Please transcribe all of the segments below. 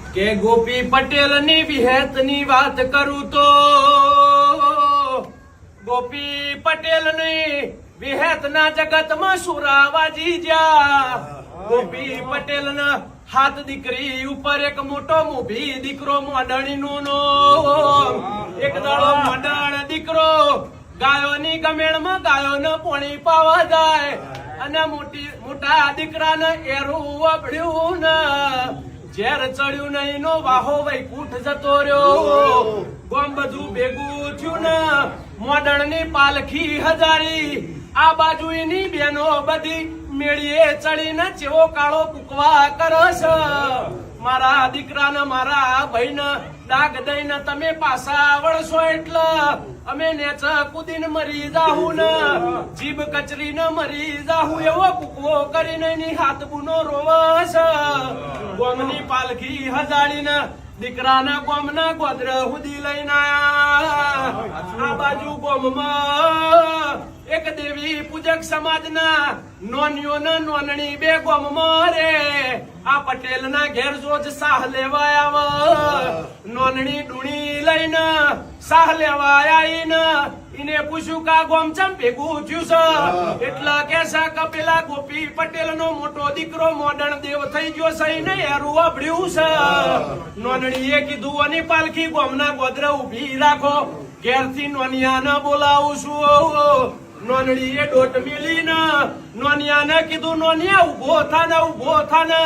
કે ગોપી પટેલ ની વિહેત ની વાત કરું તો ગોપી પટેલ ની વિહેત ના જગત માં સુરાવાજી જા ગોપી પટેલ ના હાથ દીકરી ઉપર એક મોટો મોભી દીકરો મોડણી નું નો એક દાડો મોડણ દીકરો ગાયોની ગમેણમાં ગાયોને પોણી પાવા જાય અને મોટા દીકરાને એરું વબડ્યું ને ઝેર ચડ્યું નહીં નો વાહો વૈકુંઠ જતો રહ્યો ગોમ બધું ભેગું થયું ને મોડણની પાલખી હજારી આ બાજુ એની બેનો બધી મેળીએ ચડીને ચેવો કાળો કુકવા કરે છે મારા દીકરાને મારા ભાઈને ડાગ દઈને તમે પાછા વળશો એટલે અમે નેચ કુદીને મરી જાહું ને જીભ કચરીને મરી જાહું એવો કુકવો કરીને એની હાથ બુનો રોવશ ગોમની પાલખી હજાડીને દીકરાના ગોમના ગોદર હુદી લઈને આયા આ બાજુ ગોમમાં એક દેવી પૂજક સમાજના નોનિયોને નોનણી બે ગોમમાં રે આ પટેલના ઘેર જોજ સાહ લેવા આવે નોનણી ડુણી લઈને સાહ લેવા આવીને એને પૂછ્યું કા ગોમ ચમ ભેગું થયું છે એટલે કે છે કે પેલા ગોપી પટેલ નો મોટો દીકરો મોડણ દેવ થઈ ગયો છે ને એરું વાપર્યું છે નોનણીએ કીધું અને પાલખી ગોમના ગોદરા ઉભી રાખો ઘેરથી નોનિયાને બોલાવું છું નોનડીએ ડોટ મિલી ને નોનિયાને કીધું નોનિયા ઉભો થાને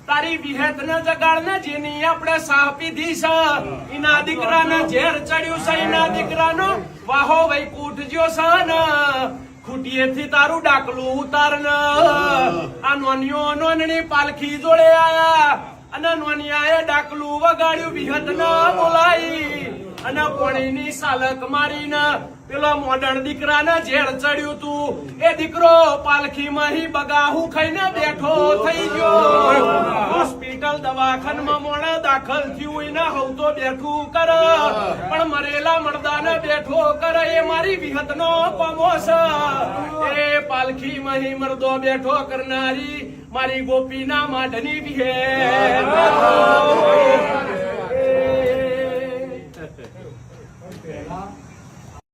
તારી વિહેત ને જગાડ ને જેની આપણે સાહ પીધી છે એના દીકરાને ઝેર ચડ્યું છે એના દીકરાનો વાહો વૈકુંઠ જ્યો છે ને ખૂટીએથી તારું ડાકલું ઉતાર ને આ નોનિયો નોનડી પાલખી જોડે આયા અને નોનિયાએ ડાકલું વગાડ્યું વિહત ને બોલાઈ અને પોણીની સાલક મારીને પેલો મોડણ દીકરાને ઝેર ચડ્યું તું એ દીકરો પાલખીમાં હી બગાહું ખાઈને બેઠો થઈ ગયો હોસ્પિટલ દવાખાનામાં મોણે દાખલ થયું એને હવતો બેઠું કર પણ મરેલા મરદાને બેઠો કરે એ મારી વિહતનો કોમો છે એ પાલખીમાં હી મરદો બેઠો કરનારી મારી ગોપીના માઢની વિહે